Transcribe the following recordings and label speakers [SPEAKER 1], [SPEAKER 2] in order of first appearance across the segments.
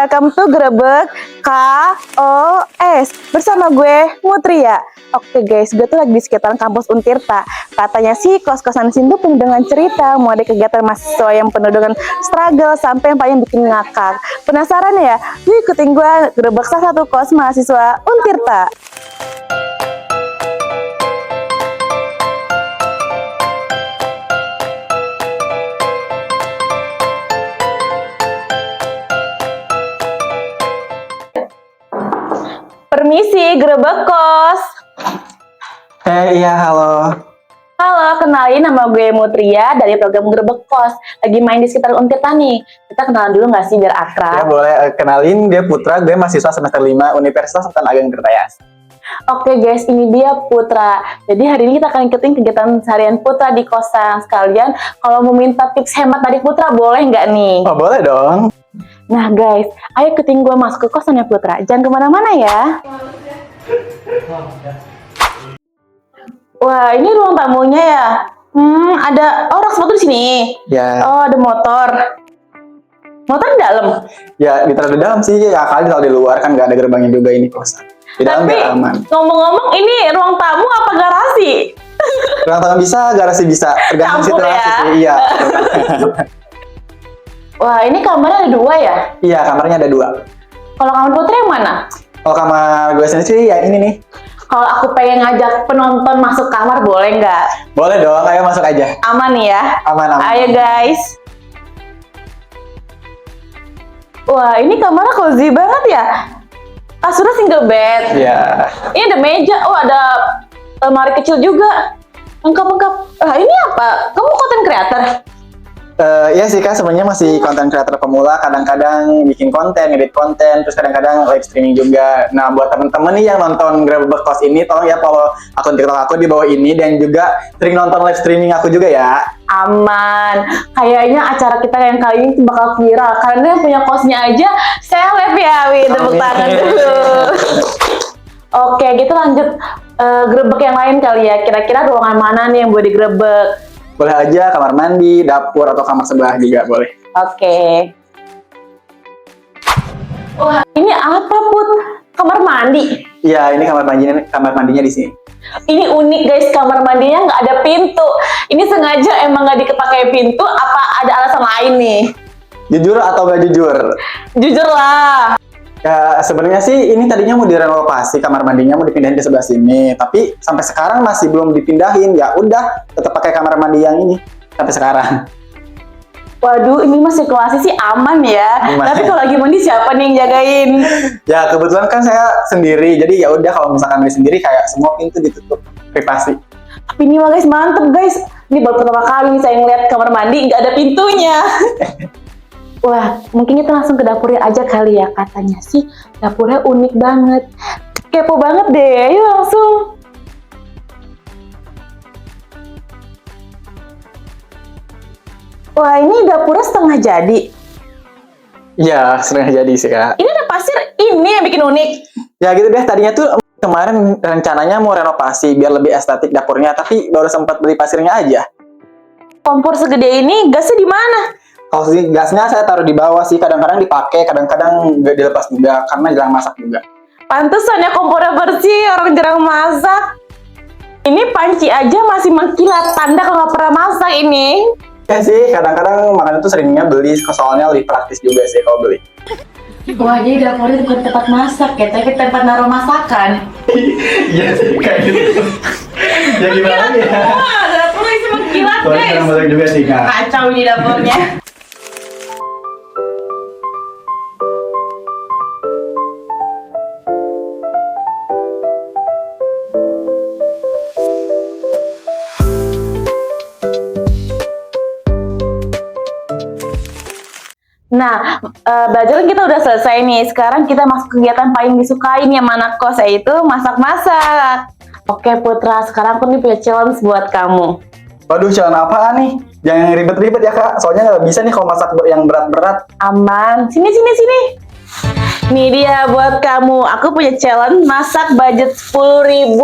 [SPEAKER 1] welcome to Grebek KOS bersama gue Mutria. Oke guys, gue tuh lagi di sekitaran kampus Untirta. Katanya sih kos-kosan sini tuh penuh dengan cerita, mau ada kegiatan mahasiswa yang penuh dengan struggle sampai yang paling bikin ngakak. Penasaran ya? Yuk ikutin gue Grebek salah satu kos mahasiswa Untirta. Permisi, Grebek kos.
[SPEAKER 2] Iya, halo.
[SPEAKER 1] Halo, kenalin nama gue Mutria dari program Grebek kos. Lagi main di sekitar Untirta nih. Kita kenalan dulu nggak sih biar akrab?
[SPEAKER 2] Ya boleh, kenalin dia Putra, gue mahasiswa semester 5 Universitas Sultan Ageng Tirtayas.
[SPEAKER 1] Oke guys, ini dia Putra. Jadi hari ini kita akan ikutin kegiatan seharian Putra di kosan. Sekalian, kalau mau minta tips hemat dari Putra, boleh nggak nih?
[SPEAKER 2] Oh boleh dong.
[SPEAKER 1] Nah guys, ayo ikutin gue masuk ke kosannya Putra. Jangan kemana-mana ya. Wah, ini ruang tamunya ya. Ada orang sepatu di sini.
[SPEAKER 2] Ya.
[SPEAKER 1] Oh, ada motor. Motor di dalam.
[SPEAKER 2] Ya, ditaruh di dalam sih. Ya kali kalau di luar kan nggak ada gerbangnya juga ini kosan. Di dalam
[SPEAKER 1] Tapi
[SPEAKER 2] nggak aman.
[SPEAKER 1] ngomong-ngomong, ini ruang tamu apa garasi?
[SPEAKER 2] Ruang tamu bisa, garasi bisa. Tergantung
[SPEAKER 1] Campur
[SPEAKER 2] situasi
[SPEAKER 1] ya?
[SPEAKER 2] sih. Iya.
[SPEAKER 1] Wah, ini kamarnya ada 2 ya?
[SPEAKER 2] Iya, kamarnya ada 2.
[SPEAKER 1] Kalau kamar Putra yang mana?
[SPEAKER 2] Kalau kamar gue sendiri sih ya ini nih.
[SPEAKER 1] Kalau aku pengen ngajak penonton masuk kamar, boleh nggak?
[SPEAKER 2] Boleh dong, ayo masuk aja.
[SPEAKER 1] Aman nih ya?
[SPEAKER 2] Aman.
[SPEAKER 1] Ayo guys. Wah, ini kamarnya cozy banget ya. Kasurnya single bed.
[SPEAKER 2] Iya.
[SPEAKER 1] Ini ada meja. Oh, ada lemari kecil juga. Lengkap-lengkap. Ini apa? Kamu content creator?
[SPEAKER 2] Iya sih Kak, sebenarnya masih konten creator pemula, kadang-kadang bikin konten, edit konten, terus kadang-kadang live streaming juga. Nah, buat temen-temen nih yang nonton Grebek kos ini, tolong ya follow akun TikTok aku di bawah ini, dan juga sering nonton live streaming aku juga ya.
[SPEAKER 1] Aman. Kayaknya acara kita yang kali ini bakal viral. Karena yang punya kosnya aja seleb ya. Wih, tepuk tangan dulu. Oke, gitu lanjut grebek yang lain kali ya. Kira-kira ruangan mana nih yang boleh digrebek?
[SPEAKER 2] Boleh aja kamar mandi, dapur, atau kamar sebelah juga boleh.
[SPEAKER 1] Oke. Wah, ini apa Put? Kamar mandi?
[SPEAKER 2] Iya, ini kamar mandinya di sini.
[SPEAKER 1] Ini unik guys, kamar mandinya nggak ada pintu. Ini sengaja emang nggak dipakai pintu, apa ada alasan lain nih?
[SPEAKER 2] Jujur atau gak jujur?
[SPEAKER 1] Jujur lah.
[SPEAKER 2] Ya, sebenarnya sih ini tadinya mau direnovasi, kamar mandinya mau dipindahin ke sebelah sini, tapi sampai sekarang masih belum dipindahin. Ya udah, tetap pakai kamar mandi yang ini sampai sekarang.
[SPEAKER 1] Waduh, ini masih situasi sih aman ya.
[SPEAKER 2] Aman.
[SPEAKER 1] Tapi kalau lagi mandi siapa nih yang jagain?
[SPEAKER 2] Ya kebetulan kan saya sendiri, jadi ya udah kalau misalkan mandi sendiri kayak semua pintu ditutup, privasi.
[SPEAKER 1] Tapi ini mah guys, mantep guys. Ini baru pertama kali saya ngeliat kamar mandi nggak ada pintunya. Wah, mungkin kita langsung ke dapurnya aja kali ya. Katanya sih dapurnya unik banget. Kepo banget deh, ayo langsung. Wah, ini dapurnya setengah jadi.
[SPEAKER 2] Iya, sering jadi sih Kak.
[SPEAKER 1] Ini ada pasir, ini yang bikin unik.
[SPEAKER 2] Ya gitu deh, tadinya tuh kemarin rencananya mau renovasi biar lebih estetik dapurnya, tapi baru sempat beli pasirnya aja.
[SPEAKER 1] Kompor segede ini, gasnya di mana?
[SPEAKER 2] Kalau sih gasnya saya taruh di bawah sih, kadang-kadang dipakai, kadang-kadang nggak dilepas juga karena jarang masak juga.
[SPEAKER 1] Pantesan ya kompornya bersih, orang jarang masak. Ini panci aja masih mengkilat, tanda kalau nggak pernah masak ini.
[SPEAKER 2] Ya sih, kadang-kadang makanan itu seringnya beli, soalnya lebih praktis juga sih kalau beli.
[SPEAKER 1] Wah, jadi dapurnya bukan tempat masak ya, tapi tempat naruh masakan.
[SPEAKER 2] Iya sih, kayak gitu. Ya gimana ya?
[SPEAKER 1] Wah, dapurnya isi mengkilat
[SPEAKER 2] Soalnya
[SPEAKER 1] guys.
[SPEAKER 2] jarang masak juga sih Kak.
[SPEAKER 1] Kacau nih dapurnya. Nah, belajar kan kita udah selesai nih. Sekarang kita masuk kegiatan paling disukain yang mana kos, yaitu masak-masak. Oke Putra, sekarang aku nih punya challenge buat kamu.
[SPEAKER 2] Waduh, challenge apaan nih? Jangan ribet-ribet ya Kak, soalnya nggak bisa nih kalau masak yang berat-berat.
[SPEAKER 1] Aman. Sini. Nih dia buat kamu. Aku punya challenge masak budget 10.000.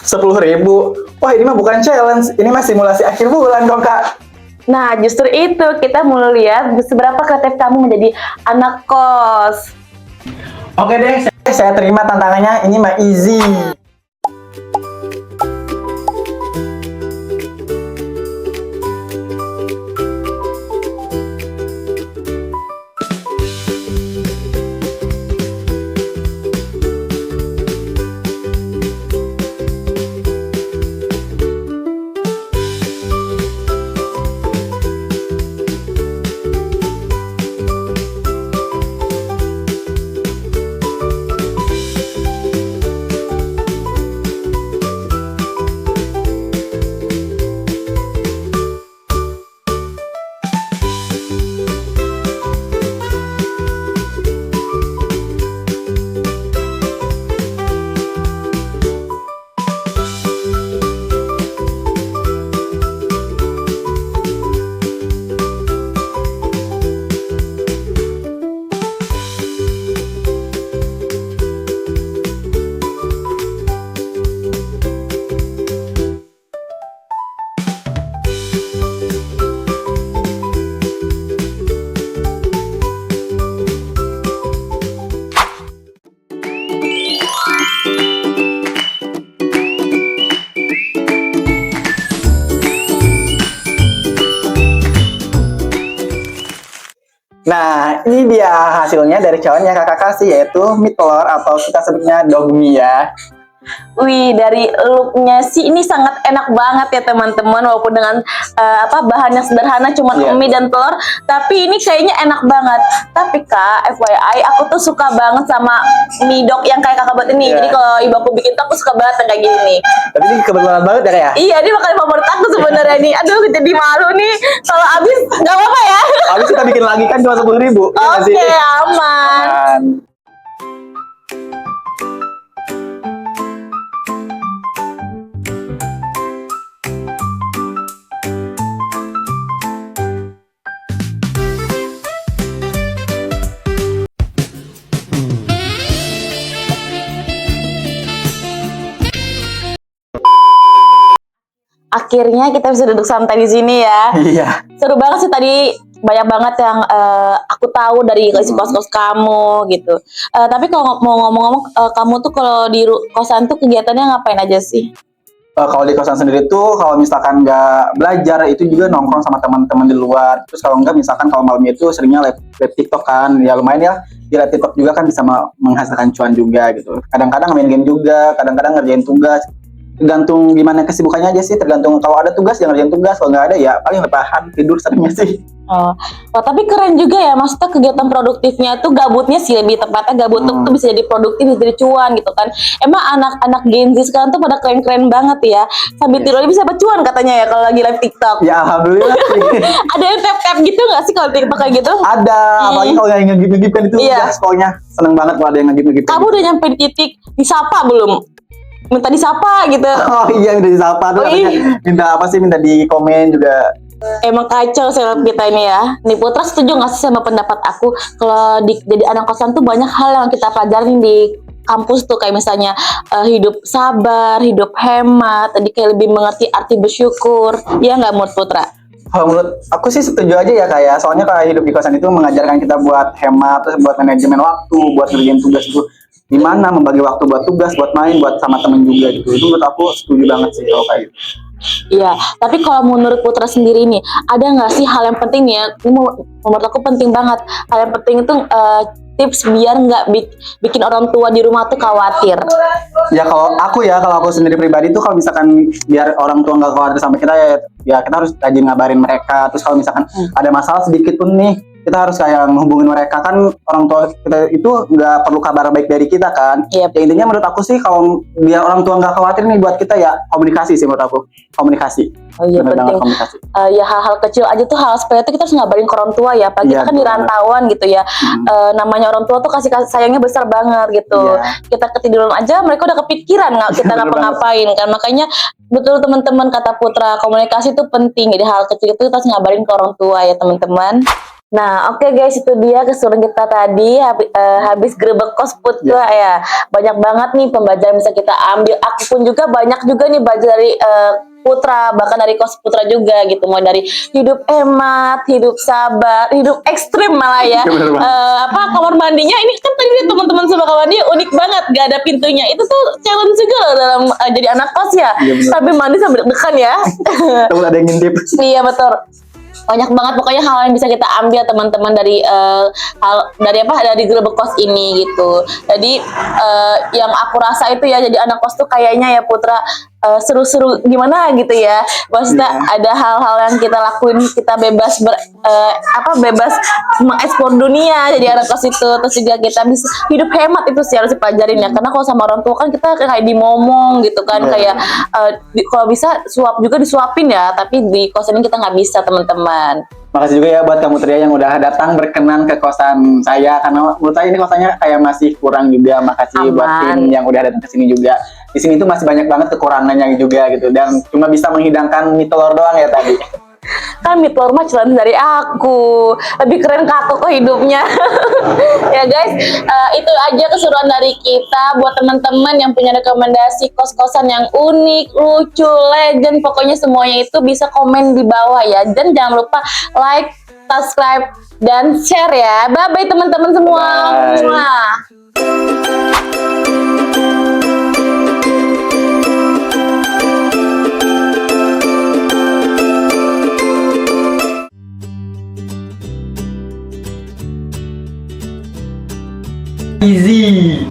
[SPEAKER 2] 10.000. Wah, ini mah bukan challenge, ini mah simulasi akhir bulan dong Kak.
[SPEAKER 1] Nah, justru itu kita mau lihat seberapa kreatif kamu menjadi anak kos.
[SPEAKER 2] Oke deh, saya terima tantangannya. Ini mah easy. Nah, ini dia hasilnya dari cawan yang kakak kasih, yaitu mie telur atau kita sebutnya dogmi ya.
[SPEAKER 1] Wih, dari looknya sih ini sangat enak banget ya teman-teman, walaupun dengan bahan yang sederhana cuma
[SPEAKER 2] Iya.
[SPEAKER 1] mie dan telur, tapi ini kayaknya enak banget. Tapi Kak, FYI aku tuh suka banget sama mie dok yang kayak kakak buat ini.
[SPEAKER 2] Iya.
[SPEAKER 1] Jadi kalau ibu aku bikin tuh aku suka banget yang kayak gini nih.
[SPEAKER 2] Tapi ini kebetulan banget ya, Kak, ya.
[SPEAKER 1] Iya, ini makanan favorit aku sebenarnya nih. Aduh, jadi malu nih. Kalau habis nggak apa-apa ya.
[SPEAKER 2] Habis kita bikin lagi kan cuma 10.000. Iya nggak sih?
[SPEAKER 1] Oke, aman.
[SPEAKER 2] Aman.
[SPEAKER 1] Akhirnya kita bisa duduk santai di sini ya.
[SPEAKER 2] Iya.
[SPEAKER 1] Seru banget sih tadi, banyak banget yang aku tahu dari isi kos-kos kamu gitu. Tapi kalau mau ngomong-ngomong, kamu tuh kalau di kosan tuh kegiatannya ngapain aja sih?
[SPEAKER 2] Kalau di kosan sendiri tuh, kalau misalkan nggak belajar, itu juga nongkrong sama teman-teman di luar. Terus kalau nggak, misalkan kalau malamnya itu seringnya live TikTok kan, ya lumayan ya. Di live TikTok juga kan bisa menghasilkan cuan juga gitu. Kadang-kadang main game juga, kadang-kadang ngerjain tugas. Tergantung gimana kesibukannya aja sih, tergantung kalau ada tugas ya ngerjain tugas, kalau nggak ada ya paling rebahan, tidur seringnya sih.
[SPEAKER 1] Oh, wah, tapi keren juga ya, maksudnya kegiatan produktifnya tuh gabutnya sih lebih tepatnya gabut tuh bisa jadi produktif, bisa jadi cuan gitu kan. Emang anak-anak Gen Z sekarang tuh pada keren-keren banget ya. Sambil tidur aja bisa dapat cuan katanya ya kalau lagi live TikTok.
[SPEAKER 2] Ya alhamdulillah sih.
[SPEAKER 1] Ada yang tap-tap gitu nggak sih kalau TikTok kayak gitu?
[SPEAKER 2] Ada, apalagi kalau yang ngegip-ngegip kan itu
[SPEAKER 1] Iya.
[SPEAKER 2] gas pokoknya. Seneng banget kalau ada yang ngegip-ngegip.
[SPEAKER 1] Kamu udah nyampe di titik disapa belum? Minta disapa gitu.
[SPEAKER 2] Oh iya, minta disapa tuh
[SPEAKER 1] Oh,
[SPEAKER 2] katanya. Minta apa sih, minta di komen juga.
[SPEAKER 1] Emang kacau seleb kita ini ya. Nih Putra setuju nggak sih sama pendapat aku kalau jadi anak kosan tuh banyak hal yang kita pelajarin di kampus tuh, kayak misalnya hidup sabar, hidup hemat, tadi kayak lebih mengerti arti bersyukur. Ya nggak, Mut Putra?
[SPEAKER 2] Kalau menurut aku sih setuju aja ya, kayak soalnya kayak hidup di kosan itu mengajarkan kita buat hemat, terus buat manajemen waktu, buat ngerjain tugas itu gimana, membagi waktu buat tugas, buat main, buat sama temen juga gitu. Itu menurut aku setuju banget sih kalau kayak gitu.
[SPEAKER 1] Iya, tapi kalau menurut Putra sendiri nih, ada nggak sih hal yang penting nih ya? Ini menurut aku penting banget. Hal yang penting itu tips biar nggak bikin orang tua di rumah tuh khawatir.
[SPEAKER 2] Ya kalau aku sendiri pribadi tuh, kalau misalkan biar orang tua nggak khawatir sama kita ya kita harus rajin ngabarin mereka. Terus kalau misalkan ada masalah sedikit pun nih, kita harus kayak menghubungin mereka, kan orang tua kita itu nggak perlu kabar baik dari kita kan.
[SPEAKER 1] Yep.
[SPEAKER 2] Ya intinya menurut aku sih, kalau biar orang tua nggak khawatir nih buat kita, ya komunikasi sih menurut aku. Komunikasi.
[SPEAKER 1] Oh iya,
[SPEAKER 2] Bener banget
[SPEAKER 1] penting.
[SPEAKER 2] komunikasi.
[SPEAKER 1] Ya hal-hal kecil aja tuh, hal sepele itu kita harus ngabarin ke orang tua ya. Apalagi
[SPEAKER 2] Iya,
[SPEAKER 1] kita kan di
[SPEAKER 2] bener.
[SPEAKER 1] rantauan gitu ya. Namanya orang tua tuh kasih sayangnya besar banget gitu.
[SPEAKER 2] Iya.
[SPEAKER 1] Kita ketiduran aja mereka udah kepikiran kita
[SPEAKER 2] Bener
[SPEAKER 1] ngapa-ngapain kan. Makanya betul teman-teman kata Putra, komunikasi itu penting. Jadi hal kecil itu kita harus ngabarin ke orang tua ya teman-teman. Nah, oke guys, itu dia keseruan kita tadi habis grebek kos Putra ya. Banyak banget nih pembelajaran bisa kita ambil. Aku pun juga banyak juga nih belajar dari Putra, bahkan dari kos Putra juga gitu. Mau dari hidup hemat, hidup sabar, hidup ekstrim malah ya.
[SPEAKER 2] Bener banget.
[SPEAKER 1] Kamar mandinya ini kan tadi teman-teman semua kamar mandi unik banget, gak ada pintunya. Itu tuh challenge juga loh dalam jadi anak kos ya.
[SPEAKER 2] Iya, bener.
[SPEAKER 1] Tapi mandi sambil deg-degan ya.
[SPEAKER 2] Takut ada yang ngintip.
[SPEAKER 1] Iya betul, banyak banget pokoknya hal yang bisa kita ambil teman-teman dari dari grebek kos ini gitu. Jadi yang aku rasa itu ya, jadi anak kos tuh kayaknya ya Putra seru-seru gimana gitu ya. Maksudnya ada hal-hal yang kita lakuin, kita bebas bebas mengeksplor dunia jadi anak kos itu. Terus juga kita bisa hidup hemat, itu sih harus dipelajarin ya, karena kalau sama orang tua kan kita kayak dimomong gitu kan, kayak kalau bisa suap juga disuapin ya, tapi di kos ini kita nggak bisa teman-teman.
[SPEAKER 2] Makasih juga ya buat kamu Tria yang udah datang berkenan ke kosan saya, karena menurut saya ini kosannya kayak masih kurang juga. Makasih buat tim yang udah datang ke sini juga. Di sini tuh masih banyak banget kekurangannya juga gitu, dan cuma bisa menghidangkan mie telur doang ya tadi.
[SPEAKER 1] Kan mie telur mah challenge dari aku, lebih keren Kako kok hidupnya. Ya guys, itu aja keseruan dari kita. Buat teman-teman yang punya rekomendasi kos-kosan yang unik, lucu, legend, pokoknya semuanya itu bisa komen di bawah ya. Dan jangan lupa like, subscribe, dan share ya. Bye bye teman-teman semua.
[SPEAKER 2] Bye.
[SPEAKER 1] Mwah.
[SPEAKER 2] Easy.